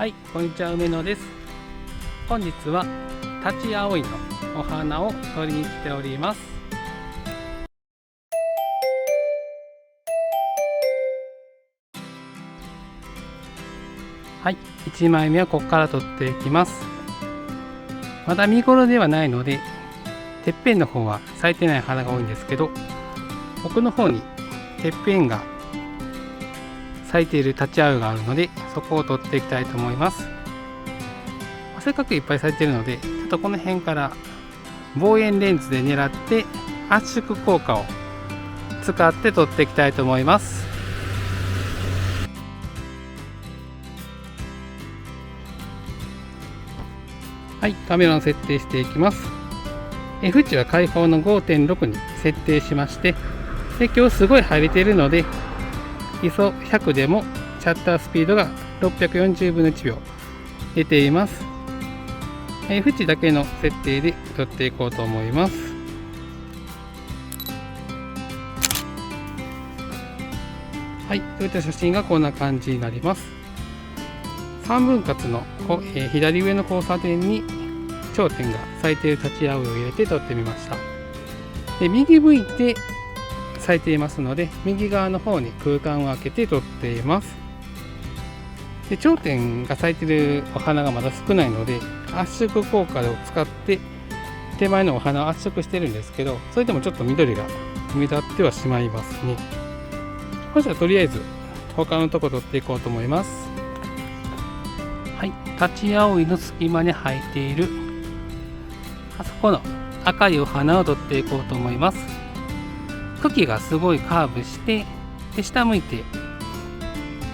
はい、こんにちは、梅野です。本日はタチアオイのお花を取りに来ております。はい、1枚目はここから取っていきます。まだ見頃ではないので、てっぺんの方は咲いてない花が多いんですけど、奥の方にてっぺんが咲いているタチアオイがあるので、そこを取っていきたいと思います。せっかくいっぱい咲いているので、ちょっとこの辺から望遠レンズで狙って圧縮効果を使って取っていきたいと思います。はい、カメラの設定していきます。F 値は開放の 5.6 に設定しまして、で今日すごい入れているので、ISO 100でもシャッタースピードが640分の1秒出ています。F 値だけの設定で撮っていこうと思います。はい、そういった写真がこんな感じになります。3分割の左上の交差点に頂点が咲いているタチアオイを入れて撮ってみました。で右向いて咲いていますので、右側の方に空間を空けて撮っています。で頂点が咲いているお花がまだ少ないので、圧縮効果を使って手前のお花を圧縮してるんですけど、それでもちょっと緑が目立ってはしまいますね。そしたらとりあえず他のとこ撮っていこうと思います。はい、タチアオイの隙間に生えているあそこの赤いお花を撮っていこうと思います。茎がすごいカーブしてで下向いて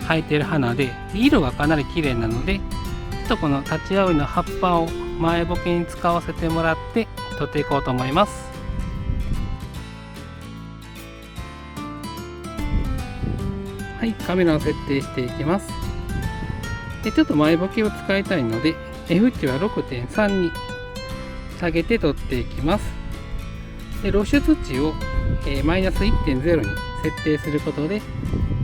生えている花で、色がかなり綺麗なので、ちょっとこのタチアオイの葉っぱを前ボケに使わせてもらって撮っていこうと思います。はい、カメラを設定していきます。でちょっと前ボケを使いたいので F 値は 6.3 に下げて撮っていきます。で露出値をマイナス 1.0 に設定することで、ち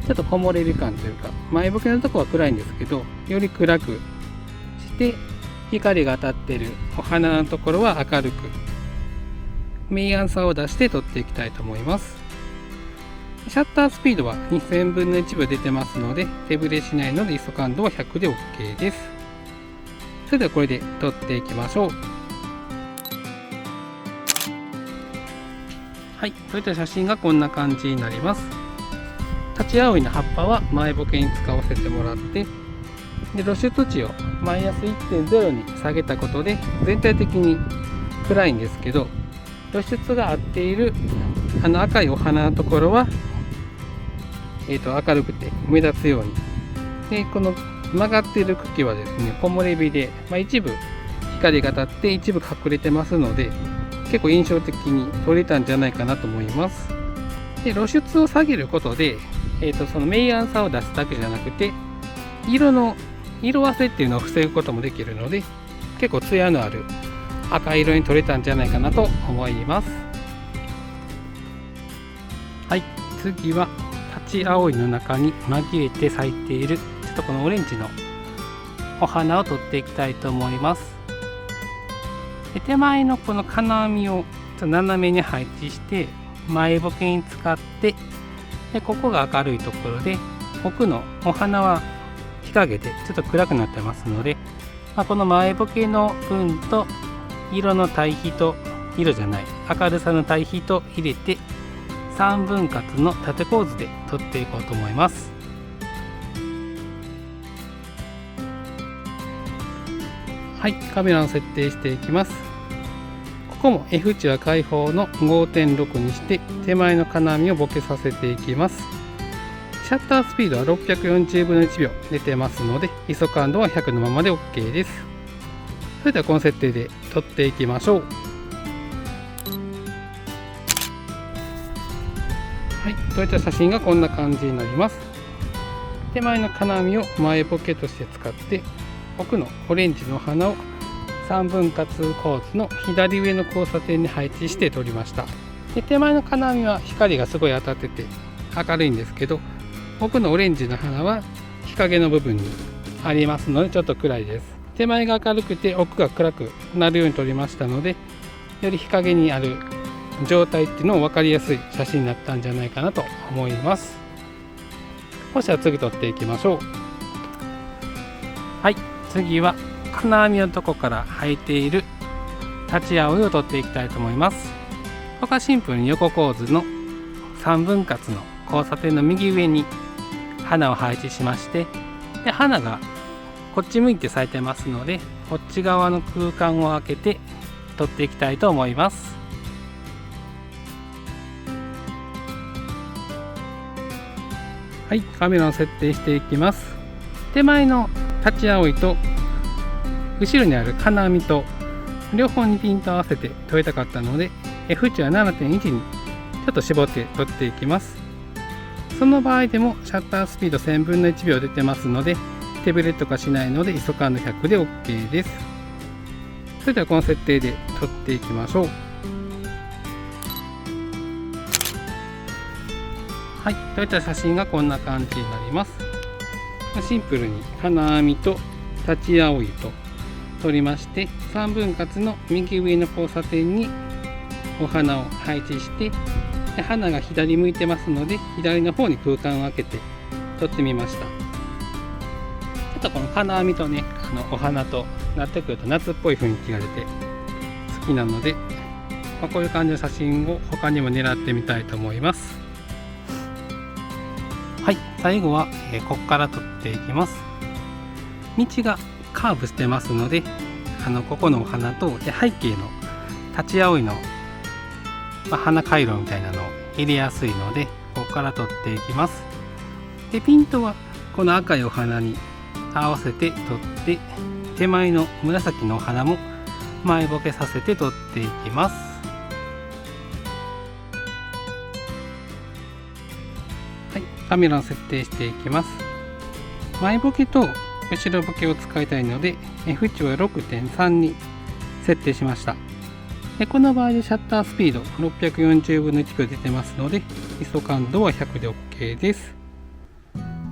ょっと木漏れる感というか、前ボケのところは暗いんですけど、より暗くして光が当たっているお花のところは明るく、明暗差を出して撮っていきたいと思います。シャッタースピードは2000分の1秒出てますので、手ブレしないので ISO 感度は100で OK です。それではこれで撮っていきましょう。はい、そういった写真がこんな感じになります。タチアオイの葉っぱは前ボケに使わせてもらって、で露出値をマイナス 1.0 に下げたことで全体的に暗いんですけど、露出が合っている赤いお花のところは、明るくて目立つように、でこの曲がっている茎はですね、木漏れ日で、一部光が当たって一部隠れてますので、結構印象的に撮れたんじゃないかなと思います。で露出を下げることで、その明暗差を出すだけじゃなくて、色あせっていうのを防ぐこともできるので、結構艶のある赤色に撮れたんじゃないかなと思います。はい、次はタチアオイの中に紛れて咲いているちょっとこのオレンジのお花を撮っていきたいと思います。で手前のこの金網をちょっと斜めに配置して前ボケに使って、でここが明るいところで、奥のお花は日陰でちょっと暗くなってますので、この前ボケの分と色の対比と明るさの対比と入れて3分割の縦構図で撮っていこうと思います。はい、カメラを設定していきます。ここも F 値は開放の 5.6 にして手前の金網をボケさせていきます。シャッタースピードは640分の1秒出てますので ISO 感度は100のままで OK です。それではこの設定で撮っていきましょう。はい、そういった写真がこんな感じになります。手前の金網を前ボケとして使って奥のオレンジの花を3分割構図の左上の交差点に配置して撮りました。で手前の金網は光がすごい当たってて明るいんですけど、奥のオレンジの花は日陰の部分にありますのでちょっと暗いです。手前が明るくて奥が暗くなるように撮りましたので、より日陰にある状態っていうのを分かりやすい写真になったんじゃないかなと思います。そしたら次撮っていきましょう。はい、次は金網のとこから生えている立ち葵を撮っていきたいと思います。ここはシンプルに横構図の3分割の交差点の右上に花を配置しまして、で花がこっち向いて咲いてますので、こっち側の空間を空けて撮っていきたいと思います。はい、カメラを設定していきます。手前の立ち葵と後ろにある金網と両方にピント合わせて撮りたかったので、F 値は 7.1 にちょっと絞って撮っていきます。その場合でもシャッタースピード1000分の1秒出てますので、手ブレとかしないので ISO 感度100で OK です。それではこの設定で撮っていきましょう。はい、撮れた写真がこんな感じになります。シンプルに金網と立ち葵と撮りまして、3分割の右上の交差点にお花を配置して、で花が左向いてますので左の方に空間を空けて撮ってみました。ちょっとこの金網とね、お花となってくると夏っぽい雰囲気が出て好きなので、こういう感じの写真を他にも狙ってみたいと思います。はい、最後は、ここから撮っていきます。道がカーブしてますので、ここのお花とで背景の立ち葵の、花回路みたいなのを入れやすいので、ここから撮っていきます。でピントはこの赤いお花に合わせて撮って、手前の紫のお花も前ボケさせて撮っていきます。はい、カメラを設定していきます。前ボケと後ろボケを使いたいので F 値は 6.3 に設定しました。でこの場合でシャッタースピード640分の1秒出てますので ISO 感度は100で OK です。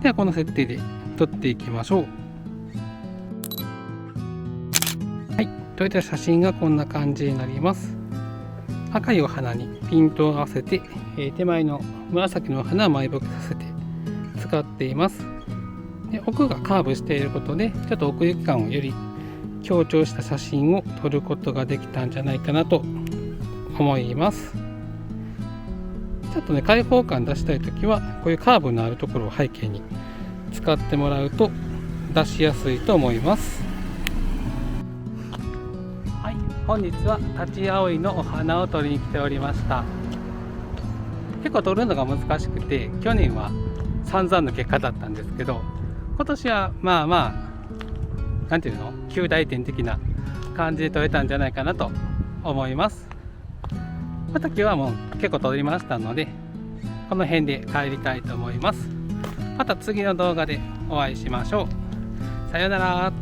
ではこの設定で撮っていきましょう。はい、撮れた写真がこんな感じになります。赤いお花にピントを合わせて、手前の紫のお花は前ボケさせて使っています。で奥がカーブしていることでちょっと奥行き感をより強調した写真を撮ることができたんじゃないかなと思います。ちょっとね、開放感出したいときはこういうカーブのあるところを背景に使ってもらうと出しやすいと思います。はい、本日は立ち葵のお花を撮りに来ておりました。結構撮るのが難しくて、去年は散々の結果だったんですけど、今年はまあなんていうの、及第点的な感じで撮れたんじゃないかなと思います。また今日はもう結構撮りましたので、この辺で帰りたいと思います。また次の動画でお会いしましょう。さようなら。